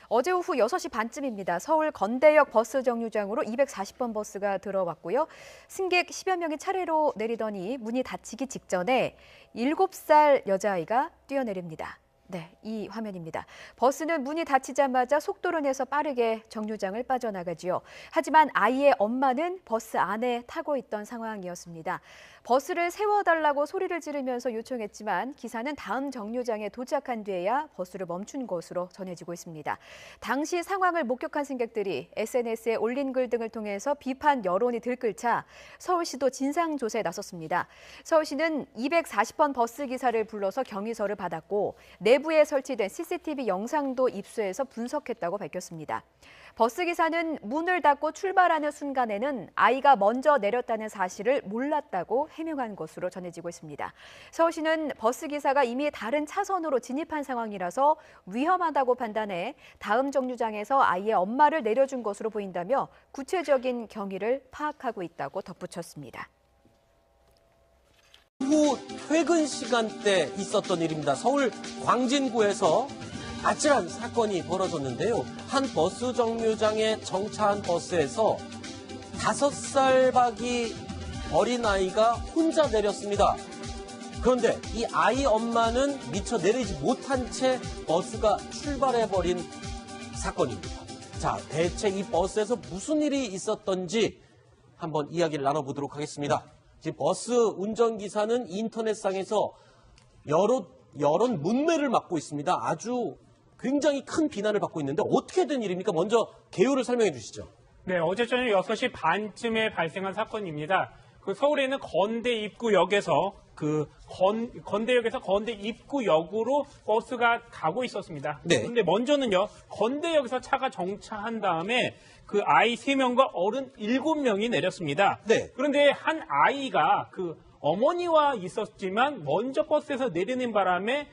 어제 오후 6시 반쯤입니다. 서울 건대역 버스 정류장으로 240번 버스가 들어왔고요. 승객 10여 명이 차례로 내리더니 문이 닫히기 직전에 7살 여자아이가 뛰어내립니다. 네, 이 화면입니다. 버스는 문이 닫히자마자 속도를 내서 빠르게 정류장을 빠져나가지요. 하지만 아이의 엄마는 버스 안에 타고 있던 상황이었습니다. 버스를 세워달라고 소리를 지르면서 요청했지만 기사는 다음 정류장에 도착한 뒤에야 버스를 멈춘 것으로 전해지고 있습니다. 당시 상황을 목격한 승객들이 SNS에 올린 글 등을 통해서 비판 여론이 들끓자 서울시도 진상조사에 나섰습니다. 서울시는 240번 버스 기사를 불러서 경위서를 받았고 내부에 설치된 CCTV 영상도 입수해서 분석했다고 밝혔습니다. 버스 기사는 문을 닫고 출발하는 순간에는 아이가 먼저 내렸다는 사실을 몰랐다고 해명한 것으로 전해지고 있습니다. 서울시는 버스 기사가 이미 다른 차선으로 진입한 상황이라서 위험하다고 판단해 다음 정류장에서 아이의 엄마를 내려준 것으로 보인다며 구체적인 경위를 파악하고 있다고 덧붙였습니다. 후 퇴근 시간대 있었던 일입니다. 서울 광진구에서 아찔한 사건이 벌어졌는데요. 한 버스 정류장에 정차한 버스에서 5살 박이 어린아이가 혼자 내렸습니다. 그런데 이 아이 엄마는 미처 내리지 못한 채 버스가 출발해버린 사건입니다. 자, 대체 이 버스에서 무슨 일이 있었던지 한번 이야기를 나눠보도록 하겠습니다. 지금 버스 운전기사는 인터넷상에서 여론 문매를 맡고 있습니다. 아주 굉장히 큰 비난을 받고 있는데 어떻게 된 일입니까? 먼저 개요를 설명해 주시죠. 네, 어제 저녁 6시 반쯤에 발생한 사건입니다. 서울에 있는 건대 입구역에서 건대역에서 건대 입구역으로 버스가 가고 있었습니다. 네. 그런데 먼저는요, 건대역에서 차가 정차한 다음에 그 아이 3명과 어른 7명이 내렸습니다. 네. 그런데 한 아이가 어머니와 있었지만 먼저 버스에서 내리는 바람에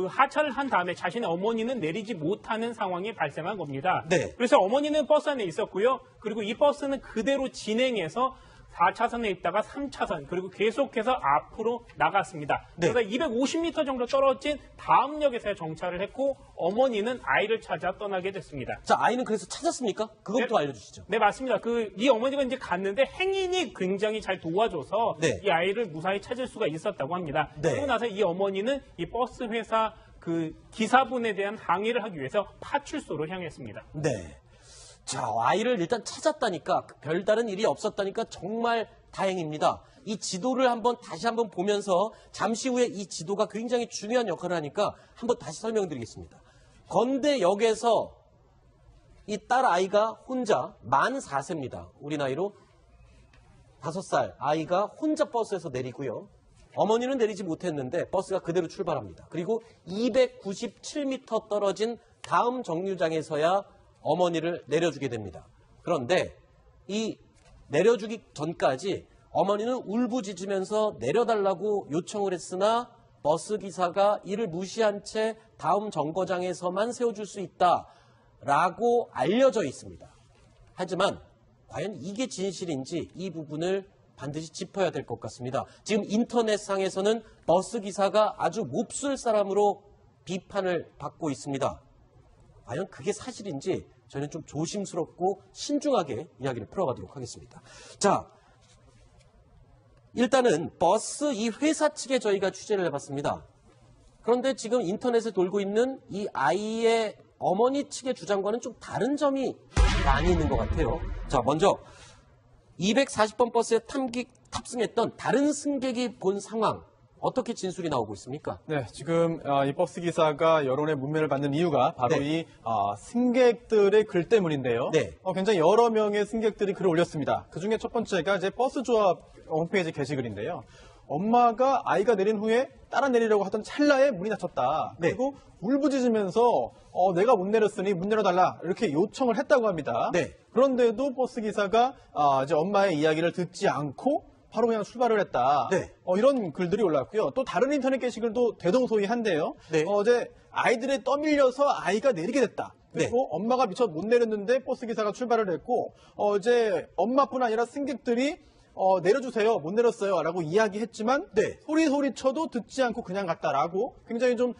하차를 한 다음에 자신의 어머니는 내리지 못하는 상황이 발생한 겁니다. 네. 그래서 어머니는 버스 안에 있었고요. 그리고 이 버스는 그대로 진행해서 4차선에 있다가 3차선 그리고 계속해서 앞으로 나갔습니다. 네. 그러다 250m 정도 떨어진 다음 역에서 정차를 했고 어머니는 아이를 찾아 떠나게 됐습니다. 자, 아이는 그래서 찾았습니까? 그것부터 알려주시죠. 네, 맞습니다. 이 어머니가 이제 갔는데 행인이 굉장히 잘 도와줘서 네. 이 아이를 무사히 찾을 수가 있었다고 합니다. 네. 그러고 나서 이 어머니는 이 버스 회사 기사분에 대한 항의를 하기 위해서 파출소로 향했습니다. 네. 자, 아이를 일단 찾았다니까, 별다른 일이 없었다니까 정말 다행입니다. 이 지도를 다시 한번 보면서 잠시 후에 이 지도가 굉장히 중요한 역할을 하니까 한번 다시 설명드리겠습니다. 건대역에서 이 딸 아이가 혼자 만 4세입니다. 우리 나이로 5살 아이가 혼자 버스에서 내리고요. 어머니는 내리지 못했는데 버스가 그대로 출발합니다. 그리고 297m 떨어진 다음 정류장에서야 어머니를 내려주게 됩니다. 그런데 이 내려주기 전까지 어머니는 울부짖으면서 내려달라고 요청을 했으나 버스기사가 이를 무시한 채 다음 정거장에서만 세워줄 수 있다라고 알려져 있습니다. 하지만 과연 이게 진실인지 이 부분을 반드시 짚어야 될 것 같습니다. 지금 인터넷상에서는 버스기사가 아주 몹쓸 사람으로 비판을 받고 있습니다. 과연 그게 사실인지 저는 좀 조심스럽고 신중하게 이야기를 풀어가도록 하겠습니다. 자, 일단은 버스 이 회사 측에 저희가 취재를 해봤습니다. 그런데 지금 인터넷에 돌고 있는 이 아이의 어머니 측의 주장과는 좀 다른 점이 많이 있는 것 같아요. 자, 먼저 240번 버스에 탑승했던 다른 승객이 본 상황, 어떻게 진술이 나오고 있습니까? 네, 지금 이 버스 기사가 여론의 문매를 받는 이유가 바로 네. 이 승객들의 글 때문인데요. 네. 굉장히 여러 명의 승객들이 글을 올렸습니다. 그중에 첫 번째가 이제 버스 조합 홈페이지 게시글인데요. 엄마가 아이가 내린 후에 따라 내리려고 하던 찰나에 문이 닫혔다. 네. 그리고 울부짖으면서 내가 못 내렸으니 문 열어달라 이렇게 요청을 했다고 합니다. 네. 그런데도 버스 기사가 이제 엄마의 이야기를 듣지 않고 바로 그냥 출발을 했다. 네. 이런 글들이 올랐고요. 또 다른 인터넷 게시글도 대동소이한데요. 네. 어제 아이들에 떠밀려서 아이가 내리게 됐다. 그리고 네. 엄마가 미처 못 내렸는데 버스 기사가 출발을 했고 어제 엄마뿐 아니라 승객들이 내려주세요. 못 내렸어요. 라고 이야기했지만 네. 소리 쳐도 듣지 않고 그냥 갔다라고 굉장히 좀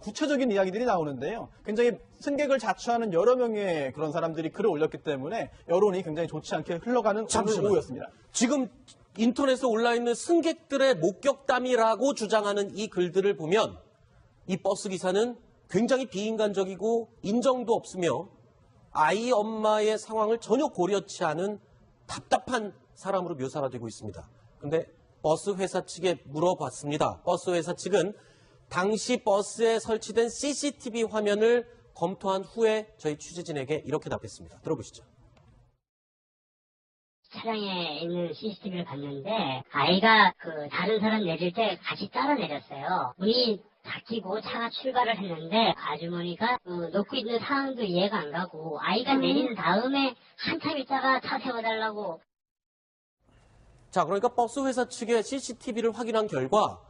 구체적인 이야기들이 나오는데요. 굉장히 승객을 자처하는 여러 명의 그런 사람들이 글을 올렸기 때문에 여론이 굉장히 좋지 않게 흘러가는 오늘 잠시만요. 오후였습니다. 지금 인터넷에 올라있는 승객들의 목격담이라고 주장하는 이 글들을 보면 이 버스 기사는 굉장히 비인간적이고 인정도 없으며 아이 엄마의 상황을 전혀 고려치 않은 답답한 사람으로 묘사가 되고 있습니다. 그런데 버스 회사 측에 물어봤습니다. 버스 회사 측은 당시 버스에 설치된 CCTV 화면을 검토한 후에 저희 취재진에게 이렇게 답했습니다. 들어보시죠. 차량에 있는 CCTV를 봤는데 아이가 다른 사람 내릴 때 같이 따라 내렸어요. 문이 닫히고 차가 출발을 했는데 아주머니가 놓고 있는 상황도 이해가 안 가고 아이가 내린 다음에 한참 있다가 차 세워달라고. 자, 그러니까 버스 회사 측의 CCTV를 확인한 결과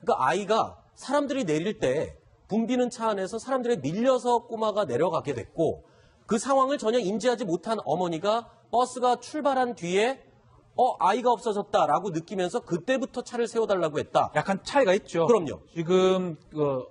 그러니까 아이가 사람들이 내릴 때 붐비는 차 안에서 사람들에 밀려서 꼬마가 내려가게 됐고 그 상황을 전혀 인지하지 못한 어머니가 버스가 출발한 뒤에 아이가 없어졌다라고 느끼면서 그때부터 차를 세워달라고 했다. 약간 차이가 있죠. 그럼요. 지금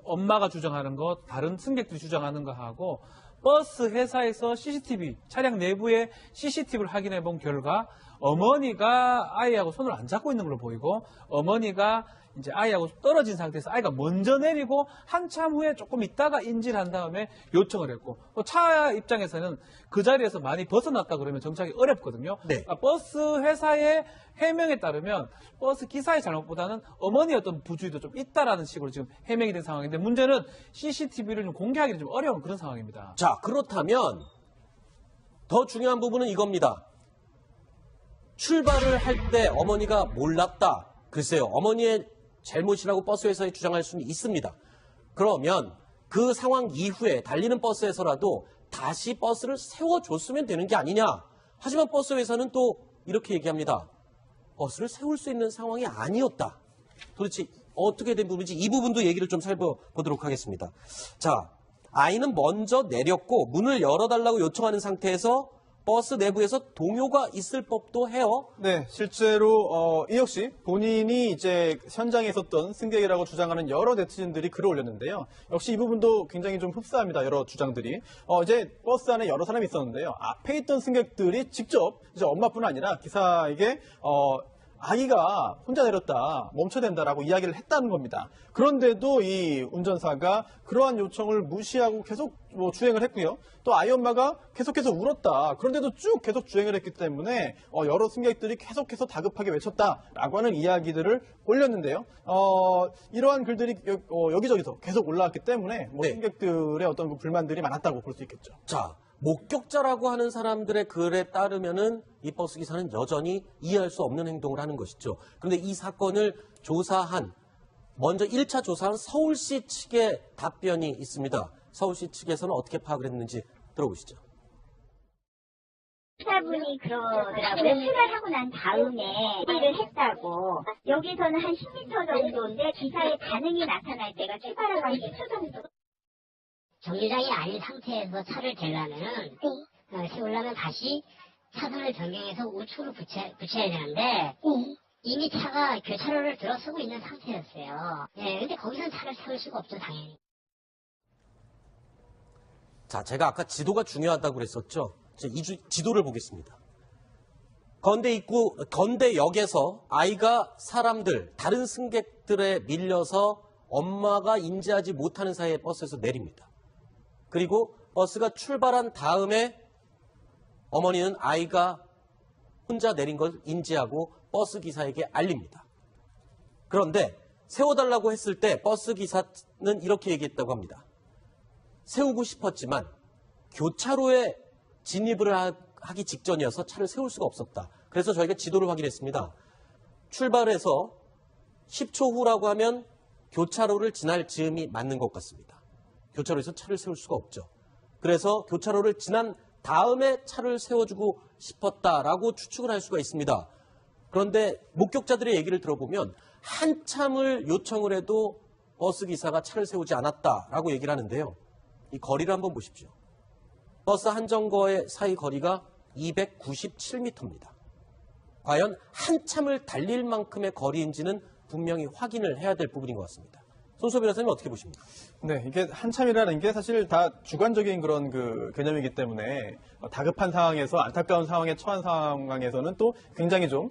엄마가 주장하는 거, 다른 승객들이 주장하는 거하고 버스 회사에서 CCTV, 차량 내부에 CCTV를 확인해 본 결과 어머니가 아이하고 손을 안 잡고 있는 걸로 보이고 어머니가 이제 아이하고 떨어진 상태에서 아이가 먼저 내리고 한참 후에 조금 있다가 인지를 한 다음에 요청을 했고 또 차 입장에서는 그 자리에서 많이 벗어났다 그러면 정착이 어렵거든요. 네. 버스 회사의 해명에 따르면 버스 기사의 잘못보다는 어머니의 어떤 부주의도 좀 있다라는 식으로 지금 해명이 된 상황인데 문제는 CCTV를 좀 공개하기는 좀 어려운 그런 상황입니다. 자, 그렇다면 더 중요한 부분은 이겁니다. 출발을 할 때 어머니가 몰랐다. 글쎄요. 어머니의 잘못이라고 버스 회사에 주장할 수는 있습니다. 그러면 그 상황 이후에 달리는 버스에서라도 다시 버스를 세워줬으면 되는 게 아니냐. 하지만 버스 회사는 또 이렇게 얘기합니다. 버스를 세울 수 있는 상황이 아니었다. 도대체 어떻게 된 부분인지 이 부분도 얘기를 좀 살펴보도록 하겠습니다. 자, 아이는 먼저 내렸고 문을 열어달라고 요청하는 상태에서 버스 내부에서 동요가 있을 법도 해요. 네, 실제로 이 역시 본인이 이제 현장에 있었던 승객이라고 주장하는 여러 네티즌들이 글을 올렸는데요. 역시 이 부분도 굉장히 좀 흡사합니다. 여러 주장들이. 이제 버스 안에 여러 사람이 있었는데요. 앞에 있던 승객들이 직접 이제 엄마뿐 아니라 기사에게 아이가 혼자 내렸다, 멈춰야 된다라고 이야기를 했다는 겁니다. 그런데도 이 운전사가 그러한 요청을 무시하고 계속 주행을 했고요. 또 아이 엄마가 계속해서 울었다. 그런데도 쭉 계속 주행을 했기 때문에 여러 승객들이 계속해서 다급하게 외쳤다라고 하는 이야기들을 올렸는데요. 이러한 글들이 여기저기서 계속 올라왔기 때문에 네. 승객들의 어떤 그 불만들이 많았다고 볼 수 있겠죠. 자, 목격자라고 하는 사람들의 글에 따르면은 이 버스 기사는 여전히 이해할 수 없는 행동을 하는 것이죠. 그런데 이 사건을 먼저 1차 조사한 서울시 측의 답변이 있습니다. 서울시 측에서는 어떻게 파악을 했는지 들어보시죠. 기사분이 그러더라고요. 출발하고 난 다음에 일을 했다고. 여기서는 한 10m 정도인데 기사의 반응이 나타날 때가 출발하고 한 10초 정도. 정류장이 아닌 상태에서 차를 대려면 세우려면 다시 차선을 변경해서 우측으로 붙여야 되는데 이미 차가 교차로를 들어서고 있는 상태였어요. 근데 거기서는 차를 세울 수가 없죠, 당연히. 자, 제가 아까 지도가 중요하다고 그랬었죠. 이 지도를 보겠습니다. 건대역에서 아이가 다른 승객들에 밀려서 엄마가 인지하지 못하는 사이에 버스에서 내립니다. 그리고 버스가 출발한 다음에 어머니는 아이가 혼자 내린 걸 인지하고 버스 기사에게 알립니다. 그런데 세워달라고 했을 때 버스 기사는 이렇게 얘기했다고 합니다. 세우고 싶었지만 교차로에 진입을 하기 직전이어서 차를 세울 수가 없었다. 그래서 저희가 지도를 확인했습니다. 출발해서 10초 후라고 하면 교차로를 지날 즈음이 맞는 것 같습니다. 교차로에서 차를 세울 수가 없죠. 그래서 교차로를 지난 다음에 차를 세워주고 싶었다라고 추측을 할 수가 있습니다. 그런데 목격자들의 얘기를 들어보면 한참을 요청을 해도 버스 기사가 차를 세우지 않았다라고 얘기를 하는데요. 이 거리를 한번 보십시오. 버스 한 정거의 사이 거리가 297m입니다. 과연 한참을 달릴 만큼의 거리인지는 분명히 확인을 해야 될 부분인 것 같습니다. 손수호 변호사님 어떻게 보십니까? 네, 이게 한참이라는 게 사실 다 주관적인 그런 그 개념이기 때문에 다급한 상황에서 안타까운 상황에 처한 상황에서는 또 굉장히 좀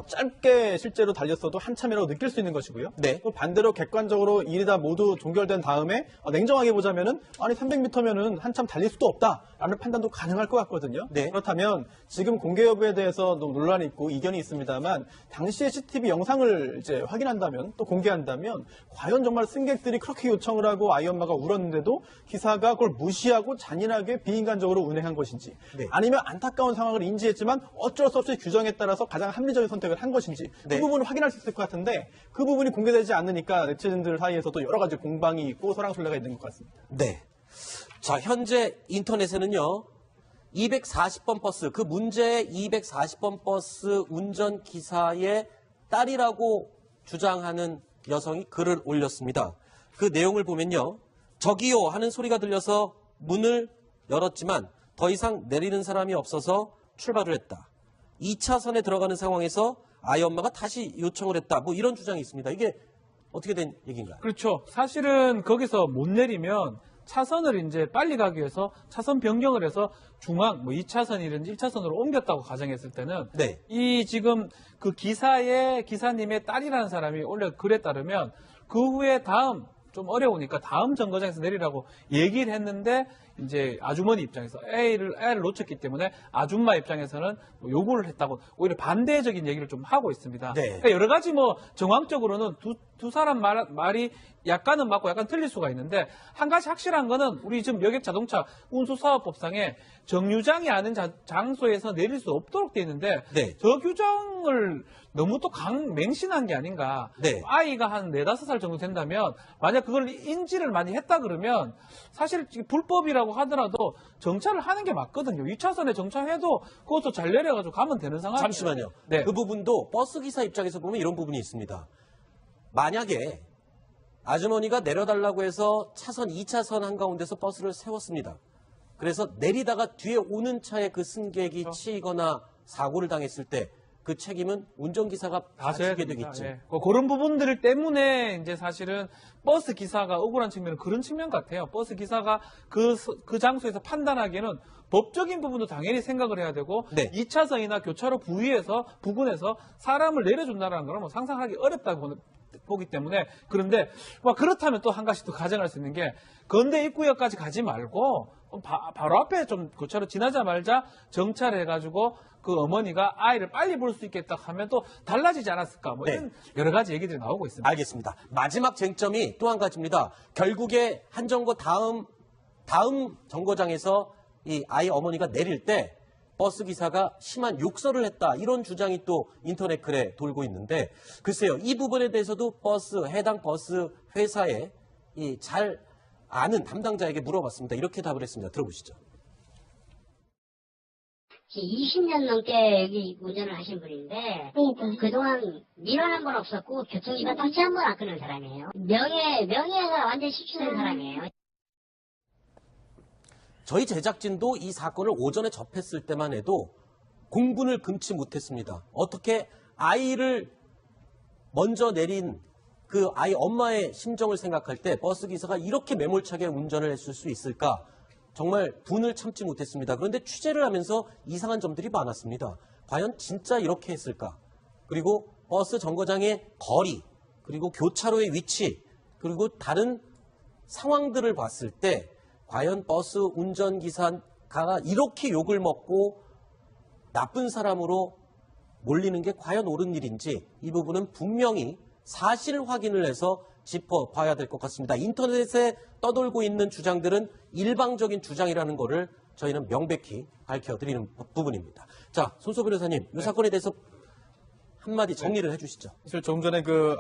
짧게 실제로 달렸어도 한참이라고 느낄 수 있는 것이고요. 네. 또 반대로 객관적으로 일이 다 모두 종결된 다음에 냉정하게 보자면은 아니 300m면은 한참 달릴 수도 없다라는 판단도 가능할 것 같거든요. 네. 그렇다면 지금 공개 여부에 대해서 논란이 있고 이견이 있습니다만 당시의 CCTV 영상을 이제 확인한다면 또 공개한다면 과연 정말 승객들이 그렇게 요청을 하고 아이 엄마가 울었는데도 기사가 그걸 무시하고 잔인하게 비인간적으로 운행한 것인지 네. 아니면 안타까운 상황을 인지했지만 어쩔 수 없이 규정에 따라서 가장 합리적인 선택을 한 것인지 네. 그 부분을 확인할 수 있을 것 같은데 그 부분이 공개되지 않으니까 네티즌들 사이에서도 여러 가지 공방이 있고 설랑설레가 있는 것 같습니다. 네. 자, 현재 인터넷에는요, 240번 버스, 그 문제의 240번 버스 운전기사의 딸이라고 주장하는 여성이 글을 올렸습니다. 그 내용을 보면요, 저기요 하는 소리가 들려서 문을 열었지만 더 이상 내리는 사람이 없어서 출발을 했다. 2차선에 들어가는 상황에서 아이 엄마가 다시 요청을 했다. 뭐 이런 주장이 있습니다. 이게 어떻게 된 얘기인가요? 그렇죠. 사실은 거기서 못 내리면 차선을 이제 빨리 가기 위해서 차선 변경을 해서 중앙, 2차선이든지 1차선으로 옮겼다고 가정했을 때는 네. 이 지금 그 기사님의 딸이라는 사람이 원래 글에 따르면 그 후에 좀 어려우니까 다음 정거장에서 내리라고 얘기를 했는데 이제 아주머니 입장에서 애를 놓쳤기 때문에 아줌마 입장에서는 요구를 했다고 오히려 반대적인 얘기를 좀 하고 있습니다. 네. 그러니까 여러 가지 정황적으로는 두 사람 말이 약간은 맞고 약간 틀릴 수가 있는데 한 가지 확실한 거는 우리 지금 여객자동차 운수사업법상에 정류장이 아닌 장소에서 내릴 수 없도록 돼 있는데 네. 저 규정을 너무 또 맹신한 게 아닌가. 네. 아이가 한 4-5살 정도 된다면 만약 그걸 인지를 많이 했다 그러면 사실 불법이라고 하더라도 정차를 하는 게 맞거든요. 2차선에 정차해도 그것도 잘 내려가지고 가면 되는 상황이에요. 잠시만요. 네. 그 부분도 버스기사 입장에서 보면 이런 부분이 있습니다. 만약에 아주머니가 내려달라고 해서 차선 2차선 한가운데서 버스를 세웠습니다. 그래서 내리다가 뒤에 오는 차에 그 승객이 치이거나 사고를 당했을 때 그 책임은 운전기사가 다 지게 되겠죠. 예. 그런 부분들 때문에 이제 사실은 버스 기사가 억울한 측면은 그런 측면 같아요. 버스 기사가 그 장소에서 판단하기에는 법적인 부분도 당연히 생각을 해야 되고 네. 2차선이나 교차로 부근에서 사람을 내려준다는 건 상상하기 어렵다고 보기 때문에 그런데 그렇다면 또 한 가지 또 가정할 수 있는 게 건대 입구역까지 가지 말고 바로 앞에 좀 교차로 지나자 말자 정차를 해가지고 그 어머니가 아이를 빨리 볼 수 있겠다 하면 또 달라지지 않았을까 뭐 이런 여러 가지 얘기들이 나오고 있습니다. 알겠습니다. 마지막 쟁점이 또 한 가지입니다. 결국에 한정거 다음 정거장에서 이 아이 어머니가 내릴 때 버스 기사가 심한 욕설을 했다. 이런 주장이 또 인터넷 글에 돌고 있는데 글쎄요. 이 부분에 대해서도 해당 버스 회사에 잘 아는 담당자에게 물어봤습니다. 이렇게 답을 했습니다. 들어보시죠. 20년 넘게 여기 운전을 하신 분인데 그동안 민원 한 번 없었고 교통위반 딱지 한 번 안 끊은 사람이에요. 명예가 완전히 실추된 사람이에요. 저희 제작진도 이 사건을 오전에 접했을 때만 해도 공분을 금치 못했습니다. 어떻게 아이를 먼저 내린 그 아이 엄마의 심정을 생각할 때 버스 기사가 이렇게 매몰차게 운전을 했을 수 있을까? 정말 분을 참지 못했습니다. 그런데 취재를 하면서 이상한 점들이 많았습니다. 과연 진짜 이렇게 했을까? 그리고 버스 정거장의 거리, 그리고 교차로의 위치, 그리고 다른 상황들을 봤을 때 과연 버스 운전기사가 이렇게 욕을 먹고 나쁜 사람으로 몰리는 게 과연 옳은 일인지 이 부분은 분명히 사실 확인을 해서 짚어봐야 될 것 같습니다. 인터넷에 떠돌고 있는 주장들은 일방적인 주장이라는 것을 저희는 명백히 밝혀드리는 부분입니다. 자, 손수호 변호사님, 이 사건에 대해서 한마디 정리를 해주시죠. 사실 조금 전에 그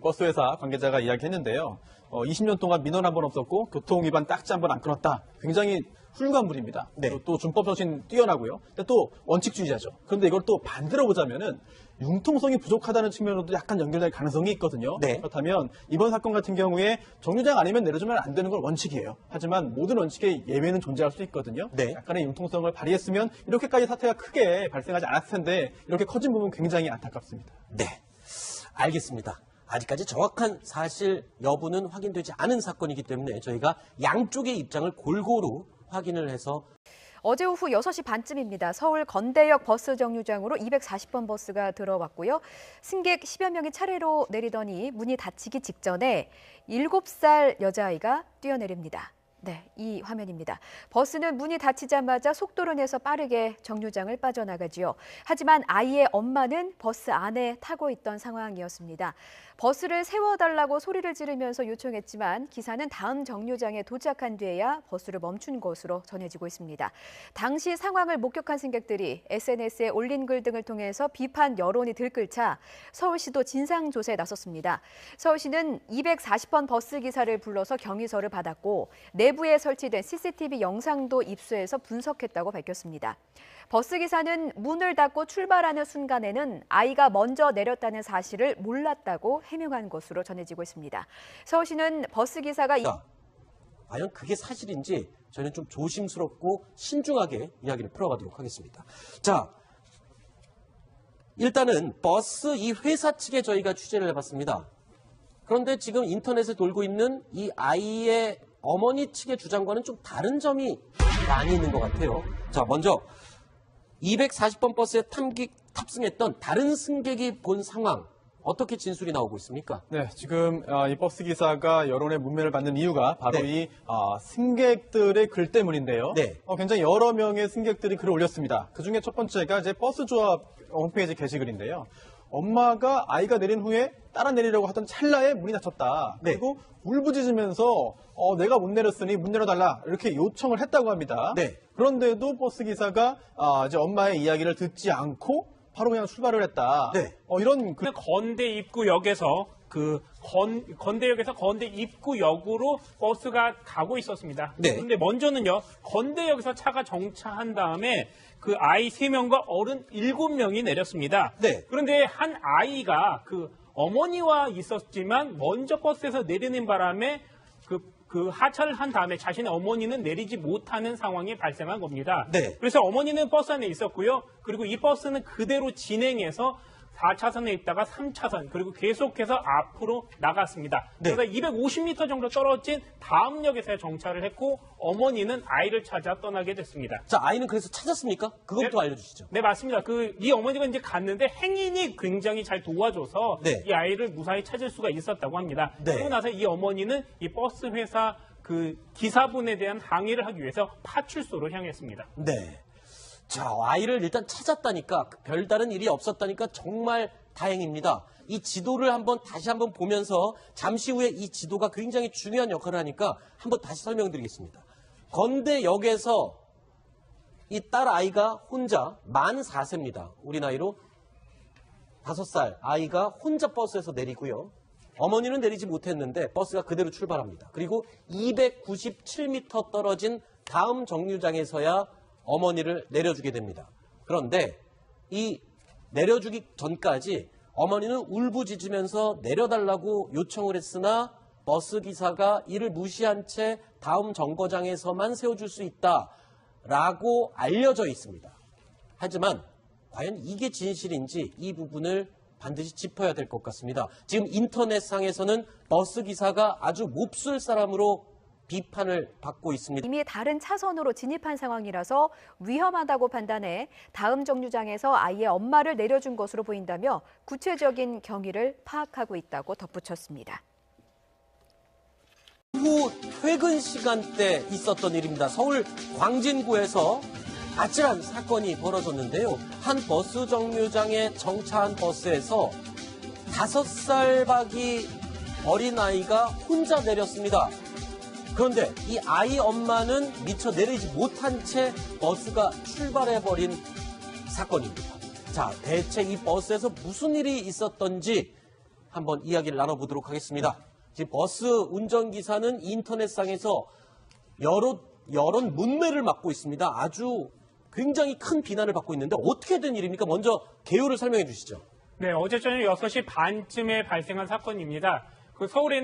버스 회사 관계자가 이야기했는데요. 20년 동안 민원 한 번 없었고 교통 위반 딱지 한 번 안 끊었다. 굉장히 훌륭한 분입니다. 네. 또 준법 정신 뛰어나고요. 근데 또 원칙주의자죠. 그런데 이걸 또 반대로 보자면은 융통성이 부족하다는 측면으로도 약간 연결될 가능성이 있거든요. 네. 그렇다면 이번 사건 같은 경우에 정류장 아니면 내려주면 안 되는 건 원칙이에요. 하지만 모든 원칙에 예외는 존재할 수 있거든요. 네. 약간의 융통성을 발휘했으면 이렇게까지 사태가 크게 발생하지 않았을 텐데 이렇게 커진 부분 굉장히 안타깝습니다. 네, 알겠습니다. 아직까지 정확한 사실 여부는 확인되지 않은 사건이기 때문에 저희가 양쪽의 입장을 골고루 확인을 해서 어제 오후 6시 반쯤입니다. 서울 건대역 버스 정류장으로 240번 버스가 들어왔고요. 승객 10여 명이 차례로 내리더니 문이 닫히기 직전에 7살 여자아이가 뛰어내립니다. 네, 이 화면입니다. 버스는 문이 닫히자마자 속도를 내서 빠르게 정류장을 빠져나가지요. 하지만 아이의 엄마는 버스 안에 타고 있던 상황이었습니다. 버스를 세워달라고 소리를 지르면서 요청했지만 기사는 다음 정류장에 도착한 뒤에야 버스를 멈춘 것으로 전해지고 있습니다. 당시 상황을 목격한 승객들이 SNS에 올린 글 등을 통해서 비판 여론이 들끓자 서울시도 진상조사에 나섰습니다. 서울시는 240번 버스 기사를 불러서 경위서를 받았고 내부에 설치된 CCTV 영상도 입수해서 분석했다고 밝혔습니다. 버스 기사는 문을 닫고 출발하는 순간에는 아이가 먼저 내렸다는 사실을 몰랐다고 해명한 것으로 전해지고 있습니다. 서울시는 버스 기사가 과연 그게 사실인지 저희는 좀 조심스럽고 신중하게 이야기를 풀어가도록 하겠습니다. 자, 일단은 버스 이 회사 측에 저희가 취재를 해봤습니다. 그런데 지금 인터넷에 돌고 있는 이 아이의 어머니 측의 주장과는 좀 다른 점이 많이 있는 것 같아요. 자, 먼저 240번 버스에 탑승했던 다른 승객이 본 상황, 어떻게 진술이 나오고 있습니까? 네, 지금 이 버스 기사가 여론의 문매를 받는 이유가 바로 네. 이 승객들의 글 때문인데요. 네. 굉장히 여러 명의 승객들이 글을 올렸습니다. 그 중에 첫 번째가 이제 버스 조합 홈페이지 게시글인데요. 엄마가 아이가 내린 후에 따라 내리려고 하던 찰나에 문이 닫혔다. 네. 그리고 울부짖으면서 내가 못 내렸으니 문 열어달라 이렇게 요청을 했다고 합니다. 네. 그런데도 버스 기사가 이제 엄마의 이야기를 듣지 않고 바로 그냥 출발을 했다. 네. 이런 건대 입구역에서 건대역에서 건대 입구역으로 버스가 가고 있었습니다. 네. 그런데 먼저는요, 건대역에서 차가 정차한 다음에 그 아이 3명과 어른 7명이 내렸습니다. 네. 그런데 한 아이가 그 어머니와 있었지만 먼저 버스에서 내리는 바람에 그 하차를 한 다음에 자신의 어머니는 내리지 못하는 상황이 발생한 겁니다. 네. 그래서 어머니는 버스 안에 있었고요. 그리고 이 버스는 그대로 진행해서 4차선에 있다가 3차선 그리고 계속해서 앞으로 나갔습니다. 네. 그래서 250m 정도 떨어진 다음 역에서 정차를 했고 어머니는 아이를 찾아 떠나게 됐습니다. 자, 아이는 그래서 찾았습니까? 그것도 네. 알려주시죠. 네, 맞습니다. 이 어머니가 이제 갔는데 행인이 굉장히 잘 도와줘서 네. 이 아이를 무사히 찾을 수가 있었다고 합니다. 네. 그러고 나서 이 어머니는 이 버스 회사 그 기사분에 대한 항의를 하기 위해서 파출소로 향했습니다. 네. 자, 아이를 일단 찾았다니까, 별다른 일이 없었다니까 정말 다행입니다. 이 지도를 다시 한번 보면서 잠시 후에 이 지도가 굉장히 중요한 역할을 하니까 한번 다시 설명드리겠습니다. 건대역에서 이 딸 아이가 혼자 만 4세입니다. 우리 나이로 5살 아이가 혼자 버스에서 내리고요. 어머니는 내리지 못했는데 버스가 그대로 출발합니다. 그리고 297m 떨어진 다음 정류장에서야 어머니를 내려주게 됩니다. 그런데 이 내려주기 전까지 어머니는 울부짖으면서 내려달라고 요청을 했으나 버스 기사가 이를 무시한 채 다음 정거장에서만 세워줄 수 있다라고 알려져 있습니다. 하지만 과연 이게 진실인지 이 부분을 반드시 짚어야 될 것 같습니다. 지금 인터넷상에서는 버스 기사가 아주 몹쓸 사람으로 비판을 받고 있습니다. 이미 다른 차선으로 진입한 상황이라서 위험하다고 판단해 다음 정류장에서 아이의 엄마를 내려준 것으로 보인다며 구체적인 경위를 파악하고 있다고 덧붙였습니다. 오후 퇴근 시간대 있었던 일입니다. 서울 광진구에서 아찔한 사건이 벌어졌는데요. 한 버스 정류장에 정차한 버스에서 5살 박이 어린아이가 혼자 내렸습니다. 그런데 이 아이 엄마는 미처 내리지 못한 채 버스가 출발해버린 사건입니다. 자, 대체 이 버스에서 무슨 일이 있었던지 한번 이야기를 나눠보도록 하겠습니다. 지금 버스 운전기사는 인터넷상에서 여론 문매를 맞고 있습니다. 아주 굉장히 큰 비난을 받고 있는데 어떻게 된 일입니까? 먼저 개요를 설명해 주시죠. 네, 어제 저녁 6시 반쯤에 발생한 사건입니다. 그 서울에